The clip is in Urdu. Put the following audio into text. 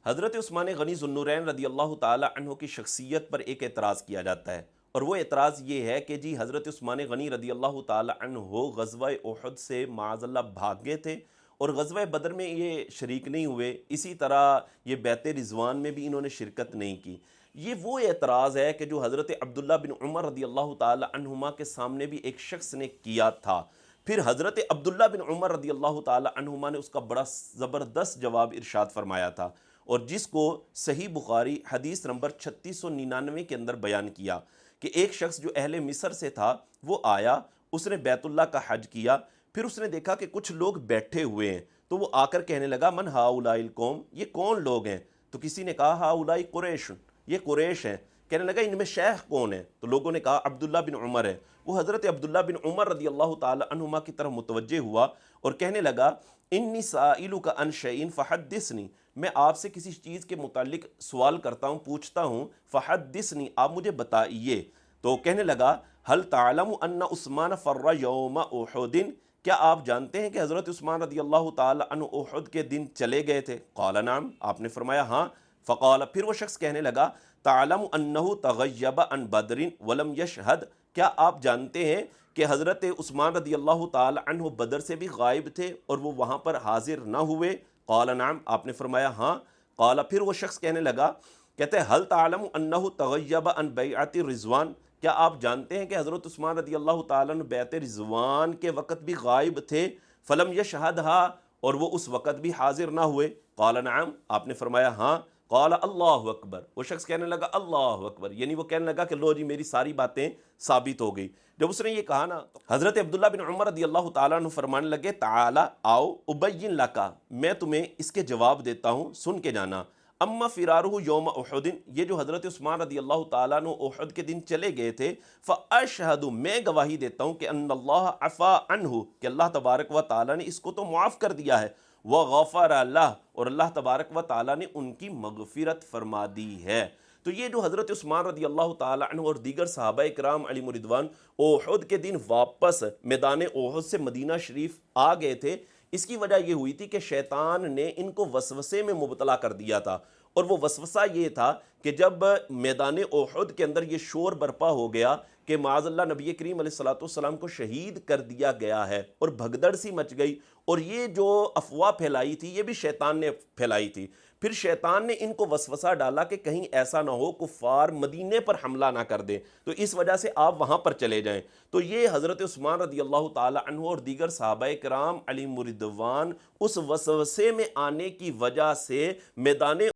حضرت عثمان غنی ذو النورین رضی اللہ تعالی عنہ کی شخصیت پر ایک اعتراض کیا جاتا ہے، اور وہ اعتراض یہ ہے کہ جی حضرت عثمان غنی رضی اللہ تعالی عنہ غزوہ احد سے معاذ اللہ بھاگ گئے تھے، اور غزوہ بدر میں یہ شریک نہیں ہوئے، اسی طرح یہ بیعت رضوان میں بھی انہوں نے شرکت نہیں کی۔ یہ وہ اعتراض ہے کہ جو حضرت عبداللہ بن عمر رضی اللہ تعالی عنہما کے سامنے بھی ایک شخص نے کیا تھا۔ پھر حضرت عبداللہ بن عمر رضی اللہ تعالی عنہما نے اس کا بڑا زبردست جواب ارشاد فرمایا تھا، اور جس کو صحیح بخاری حدیث نمبر 3699 کے اندر بیان کیا کہ ایک شخص جو اہل مصر سے تھا وہ آیا، اس نے بیت اللہ کا حج کیا، پھر اس نے دیکھا کہ کچھ لوگ بیٹھے ہوئے ہیں، تو وہ آ کر کہنے لگا من ہؤلاء القوم، یہ کون لوگ ہیں؟ تو کسی نے کہا ہؤلاء قریش، یہ قریش ہیں۔ کہنے لگا ان میں شیخ کون ہے؟ تو لوگوں نے کہا عبداللہ بن عمر ہے۔ وہ حضرت عبداللہ بن عمر رضی اللہ تعالی عنہما کی طرف متوجہ ہوا اور کہنے لگا انی سائلک عن شیء فحدثنی، میں آپ سے کسی چیز کے متعلق سوال کرتا ہوں، پوچھتا ہوں، فحدثنی، آپ مجھے بتائیے۔ تو کہنے لگا هل تعلم ان عثمان فر یوم احد، کیا آپ جانتے ہیں کہ حضرت عثمان رضی اللہ تعالی عنہ احد کے دن چلے گئے تھے؟ قال نعم، آپ نے فرمایا ہاں۔ فقال، پھر وہ شخص کہنے لگا تعلم انہ تغیب عن بدر ولم یشہد، کیا آپ جانتے ہیں کہ حضرت عثمان رضی اللہ تعالی عنہ بدر سے بھی غائب تھے اور وہ وہاں پر حاضر نہ ہوئے؟ قال نعم، آپ نے فرمایا ہاں۔ قال، پھر وہ شخص کہنے لگا، کہتے ہیں حل تعلم انہ تغیب عن بیعت رضوان، کیا آپ جانتے ہیں کہ حضرت عثمان رضی اللہ تعالیٰ عنہ بیعت رضوان کے وقت بھی غائب تھے؟ فلم یشہدھا، اور وہ اس وقت بھی حاضر نہ ہوئے؟ قال نعم، آپ نے فرمایا ہاں۔ قال اللہ اکبر، وہ شخص کہنے لگا اللہ اکبر، یعنی وہ کہنے لگا کہ لو جی میری ساری باتیں ثابت ہو گئی۔ جب اس نے یہ کہا نا، حضرت عبداللہ بن عمر رضی اللہ تعالیٰ عنہ فرمانے لگے تعالی آؤ ابین لکا، میں تمہیں اس کے جواب دیتا ہوں، سن کے جانا۔ اما فرارہ یوم احد، یہ جو حضرت عثمان رضی اللہ تعالیٰ عنہ احد کے دن چلے گئے تھے، فاشہد، میں گواہی دیتا ہوں کہ ان اللہ عفا عنہ، کہ اللہ تبارک و تعالیٰ نے اس کو تو معاف کر دیا ہے، وغفر اللہ، اور اللہ تبارک و تعالیٰ نے ان کی مغفرت فرما دی ہے۔ تو یہ جو حضرت عثمان رضی اللہ تعالیٰ عنہ اور دیگر صحابہ کرام علیہم رضوان احد کے دن واپس میدان احد سے مدینہ شریف آ گئے تھے، اس کی وجہ یہ ہوئی تھی کہ شیطان نے ان کو وسوسے میں مبتلا کر دیا تھا، اور وہ وسوسہ یہ تھا کہ جب میدان احد کے اندر یہ شور برپا ہو گیا کہ معاذ اللہ نبی کریم علیہ الصلوۃ والسلام کو شہید کر دیا گیا ہے، اور بھگدڑ سی مچ گئی، اور یہ جو افواہ پھیلائی تھی یہ بھی شیطان نے پھیلائی تھی۔ پھر شیطان نے ان کو وسوسہ ڈالا کہ کہیں ایسا نہ ہو کفار مدینے پر حملہ نہ کر دیں، تو اس وجہ سے آپ وہاں پر چلے جائیں۔ تو یہ حضرت عثمان رضی اللہ تعالی عنہ اور دیگر صحابہ کرام علیہم رضوان اس وسوسے میں آنے کی وجہ سے میدان